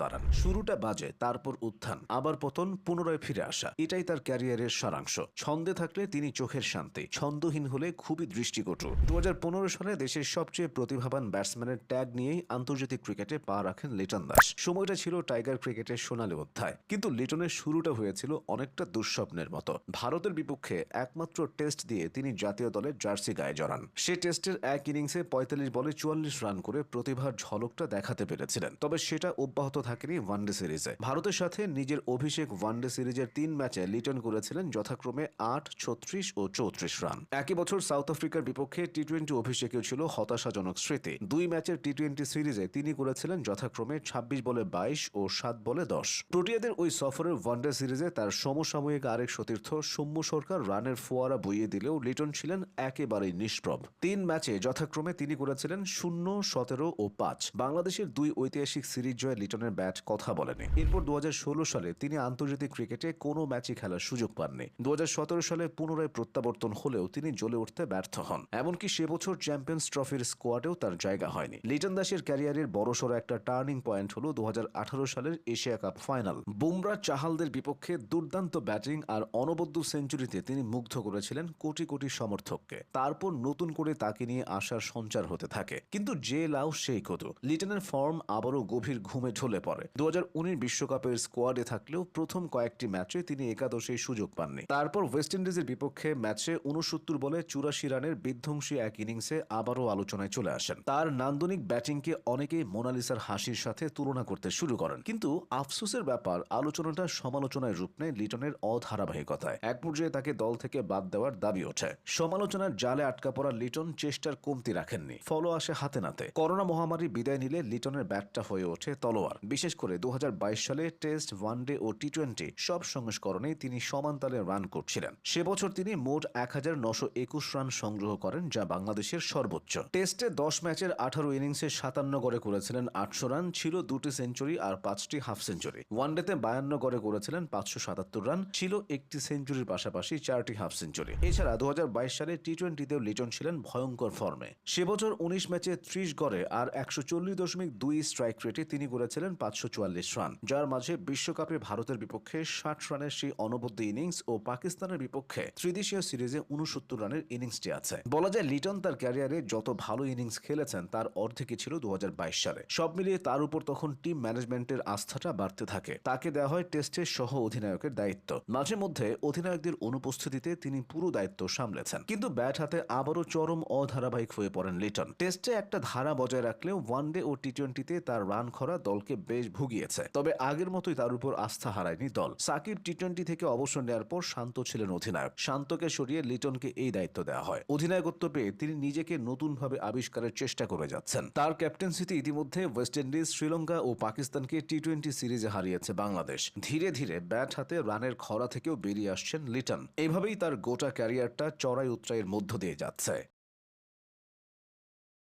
দাঁড়ান। শুরুটা বাজে, তারপর উত্থান, আবার পতন, পুনরায় ফিরে আসা, এটাই তার ক্যারিয়ারের সারাংশ। ছন্দে থাকলে তিনি চোখের শান্তি, ছন্দহীন হলে খুবই দৃষ্টিকটু। 2015 সালে দেশের সবচেয়ে প্রতিভাবান ব্যাটসম্যানের ট্যাগ নিয়েই আন্তর্জাতিক ক্রিকেটে পা রাখেন লিটন দাস। সময়টা ছিল টাইগার ক্রিকেটের সোনালী অধ্যায়, কিন্তু লিটনের শুরুটা হয়েছিল অনেকটা দুঃস্বপ্নের মতো। ভারতের বিপক্ষে একমাত্র টেস্ট দিয়ে তিনি জাতীয় দলের জার্সি গায়ে জড়ান। সে টেস্টের এক ইনিংসে 45 বলে 44 রান করে প্রতিভার ঝলকটা দেখাতে পেরেছিলেন। তবে সেটা অব্যাহত থাকেনি ওয়ানডে সিরিজে। ভারতের সাথে নিজের অভিষেক ওয়ানডে সিরিজের 3 ম্যাচে লিটন করেছিলেন যথাক্রমে 8, 36 ও 34 রান। একই বছর সাউথ আফ্রিকার বিপক্ষে টি-20 অভিষেকেও ছিল হতাশাজনক স্মৃতি। 2 ম্যাচের টি-20 সিরিজে তিনি করেছিলেন যথাক্রমে 26 বলে 22 ও 7 বলে 10। প্রোটিয়াদের ওই সফরের ওয়ানডে সিরিজে তার সমসাময়িক আরেক সতীর্থ সৌম্য সরকার রানের ফোয়ারা বইয়ে দিলেও লিটন ছিলেন একেবারেই নিষ্প্রভ। 3 ম্যাচে যথাক্রমে তিনি করেছিলেন 0, 17 ও 5। বাংলাদেশের 2 ঐতিহাসিক সিরিজ জয়ে লিটনের ব্যাট কথা বলেনি। এরপর 2016 সালে তিনি আন্তর্জাতিক ক্রিকেটে কোনো ম্যাচই খেলার সুযোগ পাননি। 2017 সালে পুনরায় প্রত্যাবর্তন হলেও তিনি জ্বলে উঠতে ব্যর্থ হন। এমনকি সে বছর চ্যাম্পিয়ন্স ট্রফির স্কোয়াডেও তার জায়গা হয়নি। লিটন দাসের ক্যারিয়ারের বড়সড় একটা টার্নিং পয়েন্ট হলো 2018 সালের এশিয়া কাপ ফাইনাল। বুমরা চাহালদের বিপক্ষে দুর্দান্ত ব্যাটিং আর অনবদ্য সেঞ্চুরিতে তিনি মুগ্ধ করেছিলেন কোটি কোটি সমর্থককে। তারপর নতুন করে তাকে নিয়ে আসার সঞ্চার হতে থাকে, কিন্তু যে লাউ সেই কদু। লিটনের ফর্ম আবারও গভীর ঘুমে ঢলে পড়ে। 2019 বিশ্বকাপের স্কোয়াডে থাকলেও প্রথম কয়েকটি ম্যাচে তিনি একাদশেই সুযোগ পাননি। তারপর ওয়েস্ট ইন্ডিজের বিপক্ষে ম্যাচে 69 বলে 84 রানের বিধ্বংসী এক ইনিংসে আবারও আলোচনায় চলে আসেন। তার নান্দনিক ব্যাটিংকে অনেকেই মোনালিসার হাসির সাথে তুলনা করতে শুরু করেন, কিন্তু আফসোসের ব্যাপার আলোচনাটা সমালোচনায় রূপ নেয় লিটনের অধারাবাহিকতায়। এক পর্যায়ে তাকে দল থেকে বাদ দেওয়ার দাবি ওঠে। সমালোচনার জালে আটকা পড়া লিটন চেষ্টার কমতি রাখেননি। ফলো আসে হাতে নাতে। করোনা মহামারী বিদায় নিলে লিটনের ব্যাটটা হয়ে ওঠে তলোয়ার। বিশেষ করে 2022 সালে টেস্ট, ওয়ানডে ও টি-20 সব সংস্করণেই তিনি সমান তালে রান করছিলেন। সে বছর তিনি মোট 1921 রান সংগ্রহ করেন, যা বাংলাদেশের সর্বোচ্চ। টেস্টে 10 ম্যাচের 18 ইনিংসে 57 গড়ে করেছিলেন 800 রান, ছিল 2টি সেঞ্চুরি আর 5টি হাফ সেঞ্চুরি। ওয়ানডেতে 52 গড়ে করেছিলেন 577 রান, ছিল 1টি সেঞ্চুরির পাশাপাশি 4টি হাফ সেঞ্চুরি। এছাড়া 2022 সালে টি-20তেও লিটন ছিলেন ভয়ঙ্কর ফর্মে। সে বছর 19 ম্যাচে 30 গড়ে আর 140.2 স্ট্রাইক রেটে তিনি করেছিলেন 544 রান, যার মাঝে বিশ্বকাপে ভারতের বিপক্ষে 60 রানের সেই অনবদ্য ইনিংস ও পাকিস্তানের বিপক্ষে ত্রিদেশীয় সিরিজে 69 রানের ইনিংসটি আছে। বলা যায় লিটন তার ক্যারিয়ারে যত ভালো ইনিংস খেলেছেন তার অর্ধেকই ছিল 2022 সালে। সব মিলিয়ে তার উপর তখন টিম ম্যানেজমেন্টের আস্থাটা বাড়তে থাকে। তাকে দেওয়া হয় টেস্টের সহ অধিনায়কের দায়িত্ব। মাঝে মধ্যে অধিনায়কদের অনুপস্থিতিতে তিনি পুরো দায়িত্ব সামলেছেন, কিন্তু ব্যাট হাতে আবারও চরম অধারাবাহিক হয়ে পড়েন লিটন। টেস্টে একটা ধারা বজায় রাখলেও ওয়ানডে ও টি-20তে তার রান খরা দলকে বেশ ভুগিয়েছে। তবে আগের মতোই তার উপর আস্থা হারায়নি দল। সাকিব টি-20 থেকে অবসর নেওয়ার পর শান্ত ছিলেন অধিনায়ক। শান্তকে সরিয়ে লিটনকে এই দায়িত্ব দেওয়া হয়। অধিনায়কত্ব পেয়ে তিনি নিজেকে নতুনভাবে আবিষ্কারের চেষ্টা করে যাচ্ছেন। তার ক্যাপ্টেন্সিতে ইতিমধ্যে ওয়েস্ট ইন্ডিজ, শ্রীলঙ্কা ও পাকিস্তানকে টি-20 সিরিজে হারিয়েছে বাংলাদেশ। ধীরে ধীরে ব্যাট হাতে রানের খরা থেকেও বেরিয়ে আসছেন লিটন। এভাবেই তার গোটা ক্যারিয়ারটা চড়াই উতরাইয়ের মধ্য দিয়ে যাচ্ছে।